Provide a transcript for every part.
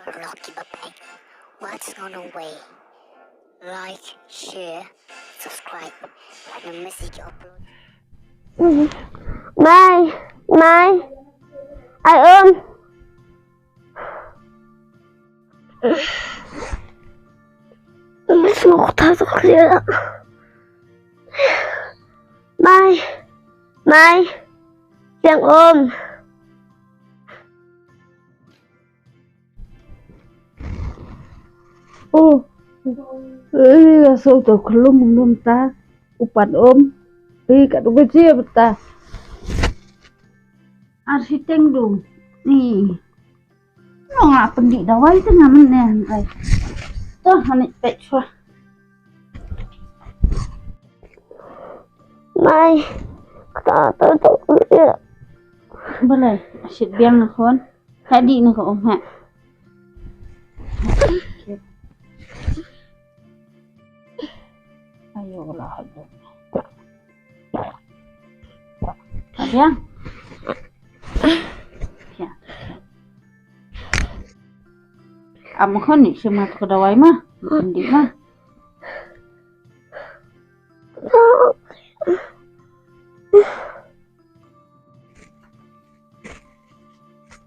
Rocky Bapeng. What's on the way? Like, share, subscribe. The message upload. Mai ai ôm một thằng kia Mai đang ôm so to kelum ta upan kat beje beta arsitek dong ni ngah pendik dawai tu ngamen ne ai to hanik pek chua Mai ta ya boleh asyik biang nak kon tadi nak om ha ayolah biang ya am kon ni semat ke dawai mah pendik mah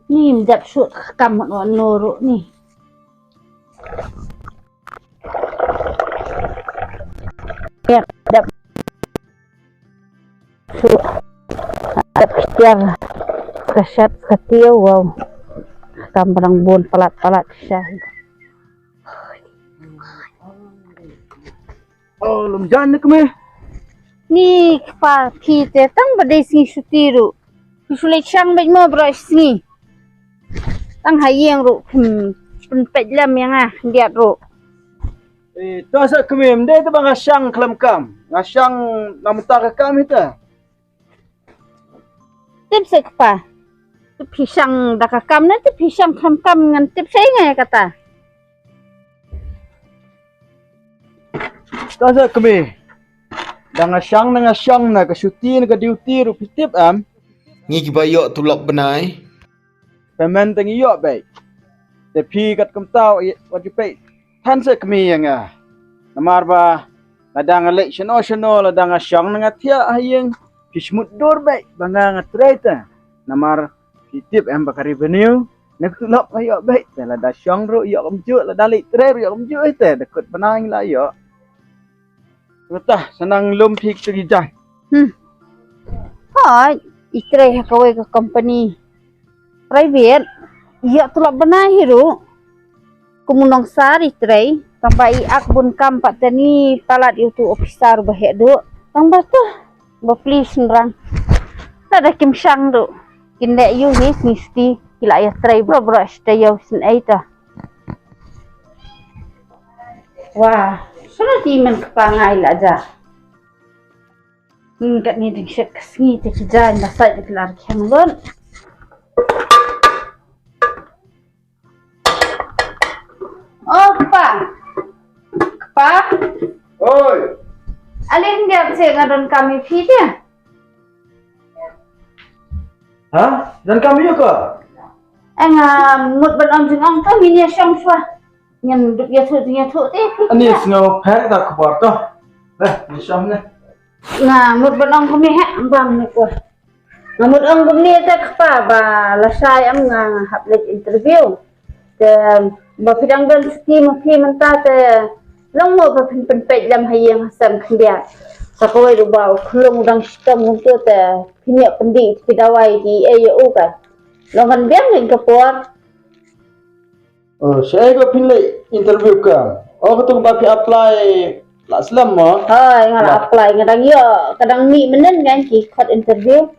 ni mdap shoot kam noro ni ya dap shoot dap tiang kasat ketiau wow kam barang bon palat syah oh lum jan nak me ni pa thi te tang badai sing sutiru sulai chang bai mo brush ni tang hayeng ru pun pejlam yang diat ru to sa kemem de tu bang asyang kelam kam asyang namta kam hita tip sekpa tu pisang dakakam na tu pisang kam ngan tip sai ngai kata to sa keme dang asyang na ka syuti na ka duty ru pitip am nghi ki bayok tulok benai pemen tang iyo bai te pi kat kam tau wat ju pe than sa keme yang namar ba ladang election national ladang asyang na thia hayeng kismut dor bai banga ngatreta namar pitip am bakari revenue nak tulok ayo bai te la da syang ro yo kam ju la dalik tre ro yo kam ju te dekut benang la yo Betah senang lum pik tergijan. hai istrai hakawai ke company private ya tulak benai hiru kumunong sar istrai sampai ak bun kam pak tani palat itu officer bahek do tang batu ba please nerang ada kim sang do kinde yu ni misti kila ya istrai bro stay yo sin aita wah sudah timen kepangai aja kat ni ding syek kesini te kerjaan dasar kelar kemlon oh pa Oi. alin dia se ngadon kami fi dia Ha? Dan kami juga. mut ban am jing ang kami ni syam shwa nyen duk ya thu te fi Ani snow pack dah keluar tu. Ni syam ni. mut ban am kami ha bam ni ko mut ang bumni te kpa ba la sai am haplet interview te ba pidang dan ski mafi menta te long mo ba pen pe lam hayeng hasam khindia sakawai du ba khulung dang sistem untuk te pinya pendi pidawai di AU kan longan biang ni kapor Oh, saya ko pinlay interview ka. Oh, ketung ba apply la slam mo. hai ngala apply ngadang yo kadang ni menen kan ki khot interview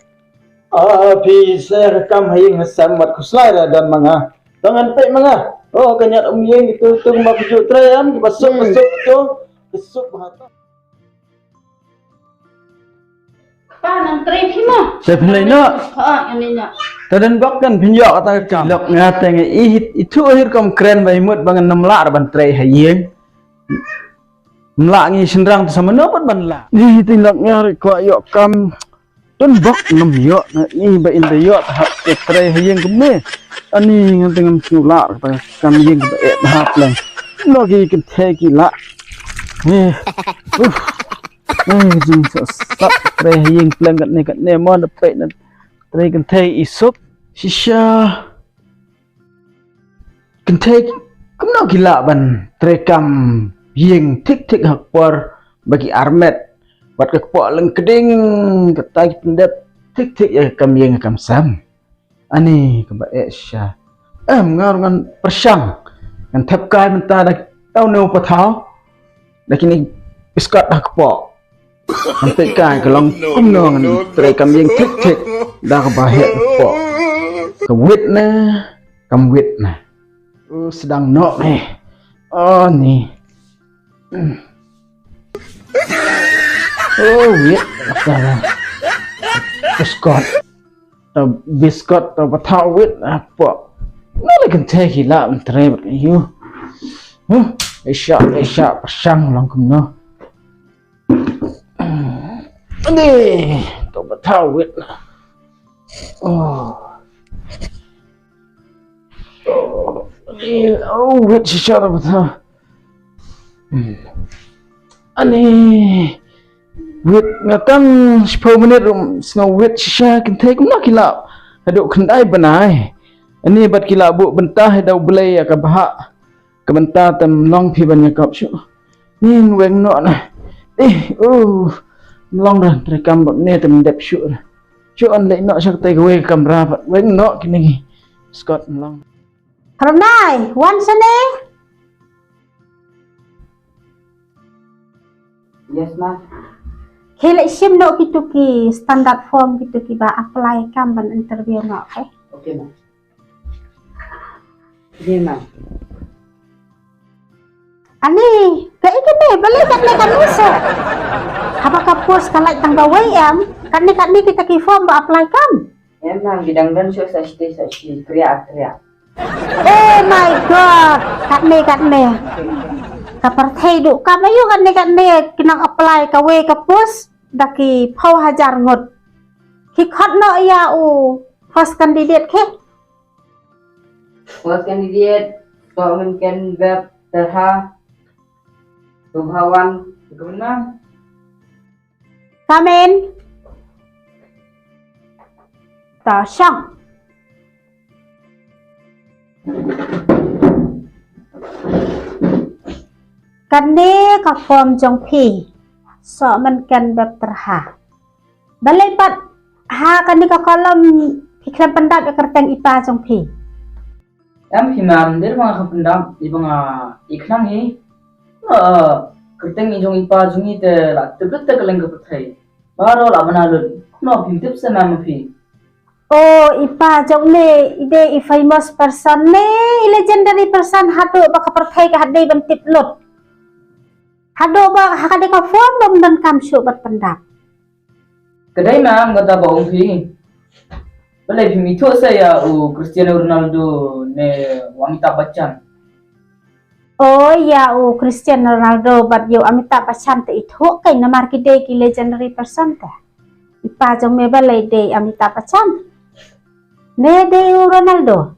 Pi saya rekam hayeng hasam mat kuslai dan manga. Tangan pe manga. Oh, kanyat yeng itu tung ba pujuk trayam basuk tu. Besuk bahata. pa nang trip himo Saya pinlay no. ha ini nya Tadan bakkan pinjak kata kam. Lok ngateng itu akhir kam keren ba imut bangan namla ban tray hayeng. Mla ngi sendrang sama no ban banla. Ni tindak nyari ko yok kam. Tun bak nam yo ni ba in de yo tahap tray hayeng keme. Ani dengan pula kami yang hap lang. Lagi kita gila. Jing sap tre yang plan kat ne mo dapat na tre kan thai isop shisha. Kan thai kumno gila ban tre kam yang tik hak par bagi armet buat kepok leng keding ketai pendat tik ya kam yang kam sam. Ani kebaik sya ngan persang ngan thap kai menta dak tau no pathau dak ni biskot dah kepok nanti kai kelong kumno ngan tre kam yang tik dah bahaya kepok kewit na kamwit na sedang nok ni oh ni wit apa biskot biskot atau patau wit apa mana kan teh gila mentere you Isya pasang lang kumno ani to patau wit wit shisha patau ani wit ngakang 10 minit ngau wit shisha kan teh kumno gila aduk kendai benai ini bat kila bu bentah dau belai ka bahak ka bentah tem long phi ban yakap syu nin weng no na long dah rekam bak ne tem dep syu an le no sak tai we kamera bat weng no kini Scott long Ramai, wan sane. Yes, ma. Kele sim no kitu ki standard form kitu ki ba apply kam ban interview no, okay, ma. Ini mah. Ani, kayak gini, balik kan bisa. Apakah puas kalau tang bawai kan ni kita ki form ba apply kam? Emang bidang dan so sa kriya. Oh my god, kat ni. Kapartay do kam ayo kan ni kinang apply ka we ka puas daki pau hajar ngot. Ki khot no ya first candidate ke? First candidate mungkin web terha Subhawan guna Kamen ta sang kane ka form jong phi so mungkin web terha balai pat ha kane ka kolom iklan pendap kerteng ipa jong phi em khi mà đến mà không cần đam đi bằng iklang hi kerteng ijong ipa jungi te la tebet te keleng ke thai baro la banalun no phim tiếp se nam phi oh ipa jong ne ide famous person ne legendary person hado ba ka perthai ka hadai ban tip lot hado ba hakade ka form dom dan kam syu bat pendap kedai mam kata ba ong phi Boleh film itu saya Cristiano Ronaldo ne Amitabh Bachchan. Oh ya Cristiano Ronaldo but yo Amitabh Bachchan te itu kay na markide ki legendary person ta. Ipa jong me balay de Amitabh Bachchan. Ne de Ronaldo.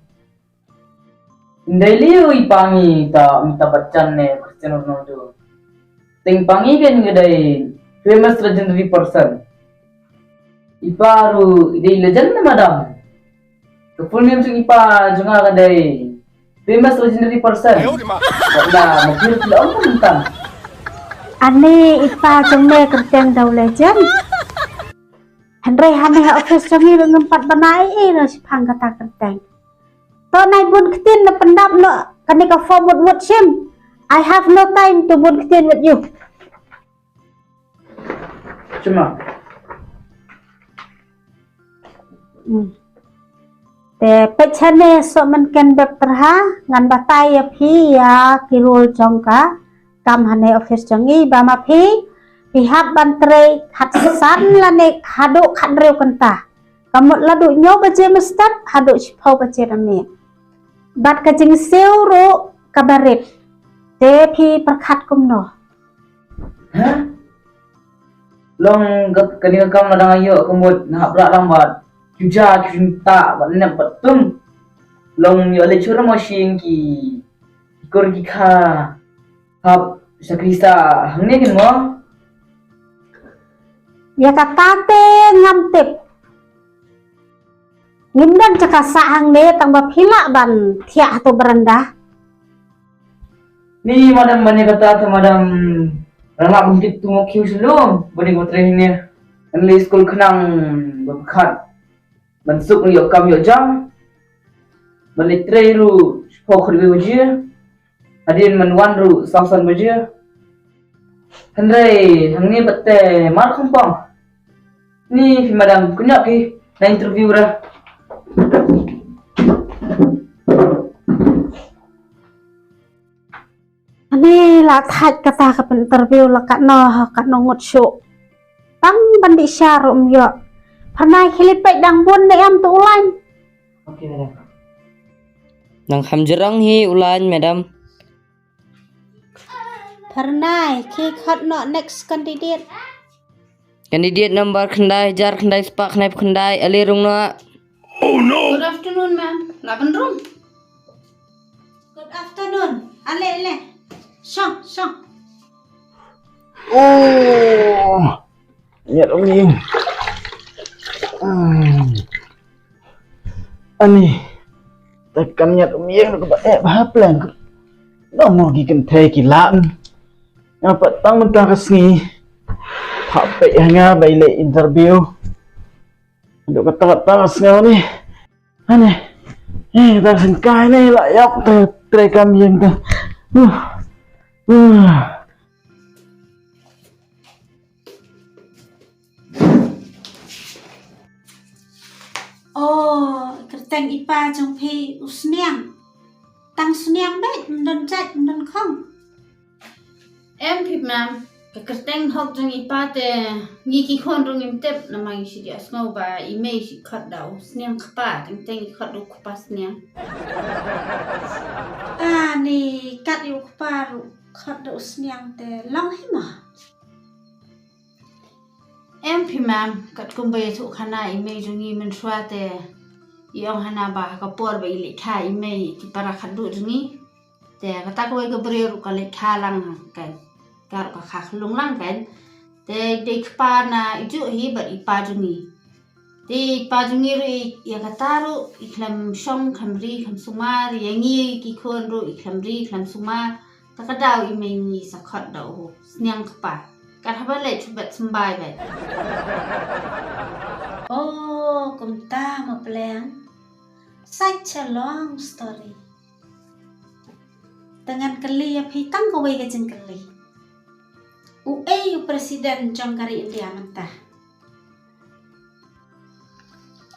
Daily ipangi ta Amitabh Bachchan ne Cristiano Ronaldo. Ting pangi ben gedai famous legendary person. Iparu di legend na madam. The full name sing ipa junga kadai famous legendary person. Wala magpil sila ang tentang. Ani ipa junga kerteng daw legend. Handray hanay office jungi ngempat banai na si pang kata kerteng. To nai bun ketin na pendap no kanika forward what sim. I have no time to bun ketin with you. Cuma te pechane so mungkin web terha ngan batai ya phi ya kirul jongka kam hane office jongi ba ma phi pihak bantre khat san lane hado khandreu kanta kamot ladu nyo baje mestat hado chpau baje rame bat ka jing seu ro kabaret te phi prakhat kumno ha long gat kani kam ladang ayo kumut na bra lambat Juja cinta, warna betul. long yo le chura machine ki kor ki kha hab sakrisa hangne kin mo Ya katate ngam tip. Ngimdan caka saang ne tang bapila ban thia to beranda. ni madam bani kata tha madam ranga bungtit tu mo khiu sulum bani ko tre ne anle school khnang bakhat mansuk yo kam yo jam bali tre ru pokhri beji adin man wan ru samsan beji Henry, hangne batte mar khampang ni madam kunya ki na interview ra Ani la thaj kata ka interview la ka no ngot syu. Tang bandi syarum yo. Phanai khilipek dang bun ne am tu ulan. okay madam Nang hamjerang hi ulan madam. Phanai khi khot no next candidate. Candidate number khandai jar khandai spa khandai khandai ali rung no. Good afternoon ma'am. Laban room. Good afternoon. Ale. Song. Oh, nhật ông nhìn. Ani, tekan nhật ông nhìn nó có ép hấp lên. Nó mau gikan thai kilaan. Ngapa tang mentang kesni. Hape hanga baile interview. Duk kata-kata kesngau ni. Ani, tak sengkai ni lah yak tre kam yang tu. Oh, kerteng ipa trong phi usniang. Tang sniang bet mendon jat mendon khong. Em phim nam cái kerteng học trong ipa te nghi ki khon rong im tep na mai si dia sngo ba email si khat dau sniang khapa teng teng khat du khapa sniang Ni kat yu khpa ru khot do usniang te long hi ma. em phim nam kat kumbe thu khana email jong ngi men shwa te yong hana ba ka por ba ile kha email ti para khat du jong ngi te ka ta ko ga bre ru ka le kha lang ka kar ka kha lung lang kan te de khpa na ju hi ba ipa jong ngi te ipa jong ngi ri ya ka ta ru iklam shong khamri kham suma ri ngi ki khon ru iklam ri kham suma ta ka daw email ngi sa khat dau ho sniang khpa ka ha ba le chu bat sambai ba Oh, kumta ma plan. Such a long story. Dengan kali ya phi tang ko wei ga jeng kali. Yu presiden jong kari India mentah.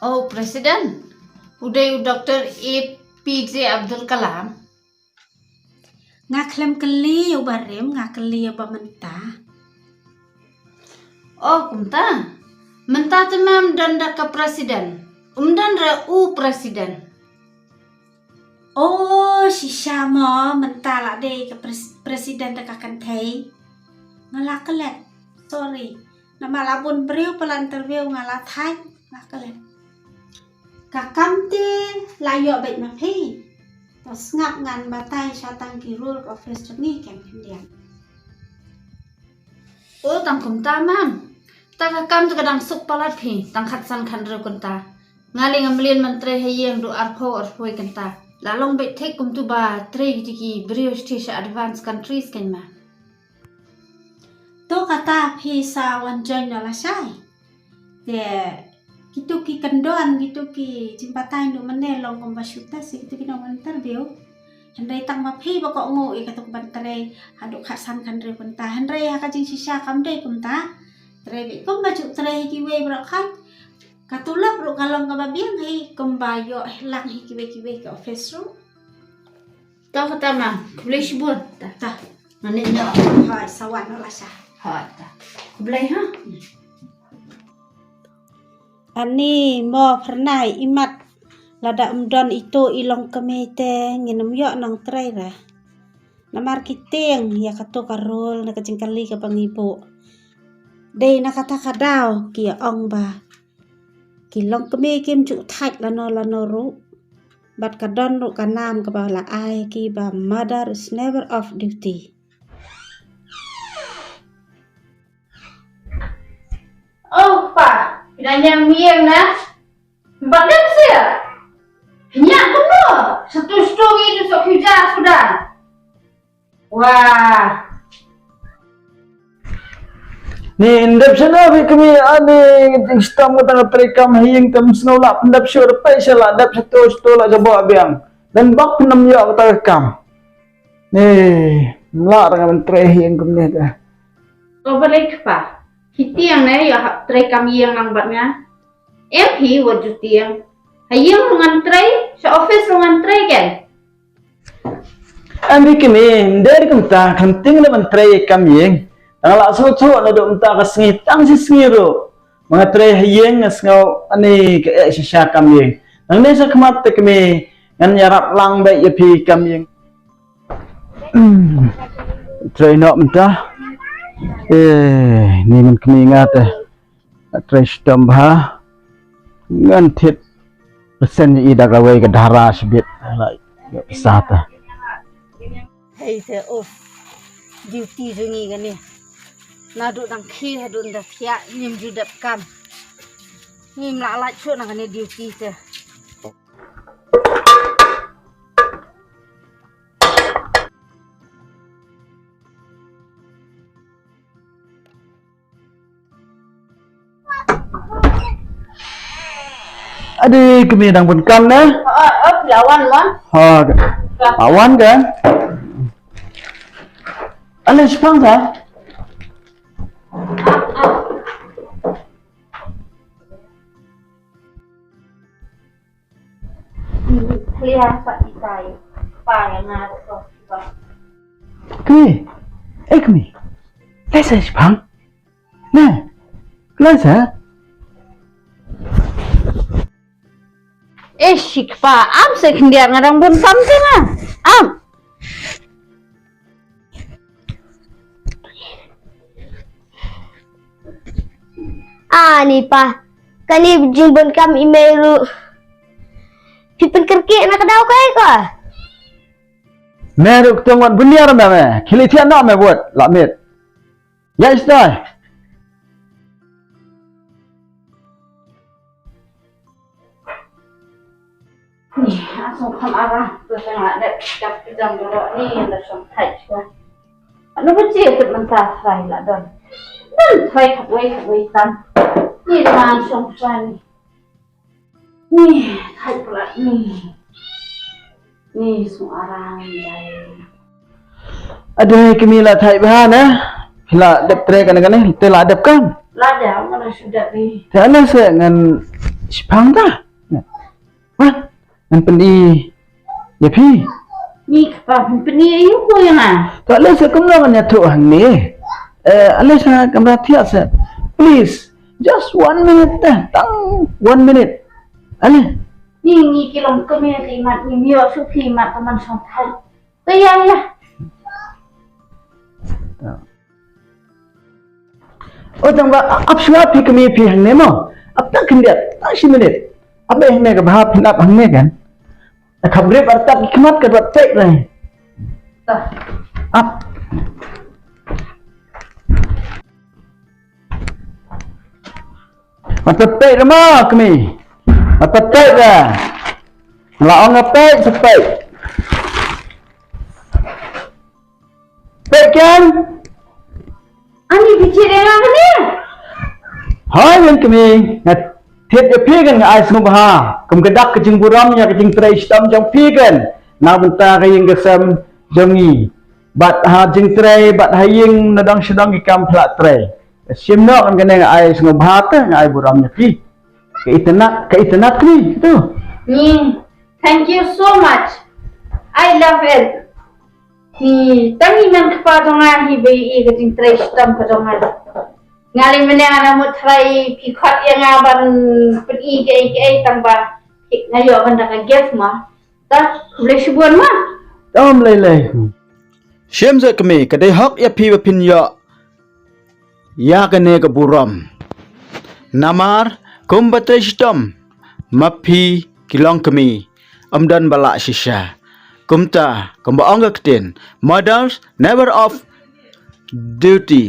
Oh, Presiden, udah Dr. APJ Abdul Kalam. Ngaklem kali yu barem ngakali ya ba mentah. Oh, kumta. Mentah temam dan dah ke Presiden. Dan ra Presiden. Oh, si Syama mentah lah deh ke presiden dekakan thei. Ngalah kelet. Sorry. Nama labun beriu pelan terbiu ngalah thai. Ngalah kelet. Kakam te layo baik ma phi. Tos ngap ngan batai syatang ki rule office ni kem India. Oh, tang kumta mam. Tak kam tu kadang suk palat phi. Tang khatsan khan ru kunta. Ngaling amlin menteri hayeng do arpho kanta. Lalong baik tek kum tu ba tre ki beriu stage advanced countries kan ma. Tu kata phi sa wan join la sai. De gitu ki kendoan gitu ki jimpatai nu mene long kom basyuta si gitu ki no interview. Hendai tang ma phi ba ko ngo i katuk bantre haduk khasan kan re kunta. Hendai ha ka jing sisa kam dei kunta. Tre bi kom ba chu tre ki we bra khat. Katulak ru kalong ka babiang hi kom ba yo lang hi ki we ke office ru. Tahu kata mam, boleh sebut tak? Ta Mana nak? hai sawan la sa. Hot tak. Boleh ha? Ani mo pernah imat lada umdon itu ilong kemete nginum yo nang tray ra. Namar kiteng ya katu karul na kajengkali ka pangibo. Dei na kata kadaw ki ong ba. Kilong keme kem chu thaj lano ru. but kadon ru kanam ka ba la ai ki ba mother is never off duty. Oh pa, pinanya mieng na. Badan saya. Pinyak tu no. Satu story itu sok kerja sudah. Wah. Ni indap sana bi kami ani ting stam tang trekam hiyeng tam snolak pendap syur pai sala dap satu la jabo abiang dan bak penam yo ta kam ni la dengan tre hiyeng kami ta Overlake pa. Hiti yang na ya try kami yang nang batnya. MP wajud tiang. Hayang dengan try sa office dengan try kan. ami kami dari kumta kanting na man tre kam yeng ang la so cho na do mta ka sngi tang si sngi ro mga tre hiyeng asngau ani ka sha kam yeng ang ne sa kmat te kami ngan yarap lang ba yapi kam yeng tre no mta ni man kami ngat tre stam ha ngan thit persen i dagawai ka dhara sibit la sata Hey te off duty jungi kan ni. Nadu dang khi hadun da thia nim judap kam. Nim la la chu nang ni duty te. Adik kami dang pun kam na Lawan mon. ha awan kan Alin sepang ta Lihat pak itai. Pa yang ngaruh tu. kami kami lesa sepang na lesa Shik pa, am sekendiar ngadang pun something ah. Am. Ni pa. Kani jimbon kam email. Pipen kerki nak daw kay ko. meruk tengok buniar me khili thian na me buat la met ya istai Ni, asal kam arah tu sangat ada cap jam dulu ni yang dah sampai cua. Anu beci ikut mentah sai lah don. Dan sai kawai tan. Ni dengan sampai ni. Ni, hai pula ni. Ni suara ni. ada kami la thai ba na la dep tre kan kan te la dep kan Lada mana sudah ni. te ala se ngan sepang ta wan ngan pendi ya pi Ni kapa peni ayu ko yang ah. tak ala se kum kan ya tu hang ni ala se kamera thia se please just 1 minute tang 1 minute ala Ni kilom kami limat ni mio suki mat teman sampai. Tayang ya. oh tang ba ap shwa pi kami pi hang ne mo ap tak kendiat 10 minit ab hang ne ka bha phin ap hang ne kan khabre par tak khmat ka bat tek lai Tah. up matapay rama kami matapay ra laong ngapay sapay pekan Ani bicara dengan ni. hai wen kami ngat thiet ya pekan ai snu ba kum kedak kejing buram ya kejing trai stam jong pekan na benta kaying gesam jongi bat ha jing trai bat haying nadang sedang ki kam plat trai simno kan kene ai snu ba ta ai buram ya pi keitanat ni tu Ni, thank you so much. I love it. Ni, tangi man kepadongan hi bai i keting trai stam padongan. Ngali menang ana try pikot yang aban pergi ke tambah ngayo kan dak gift mah. Ta boleh subuan mah. Om lele. Shem za kami kadai hak ya pi pin ya kene ka buram. Namar kumbatre stam mapi kilong kami amdan balak shisha. Kumta, kumba ongga ketin. Mothers never off duty.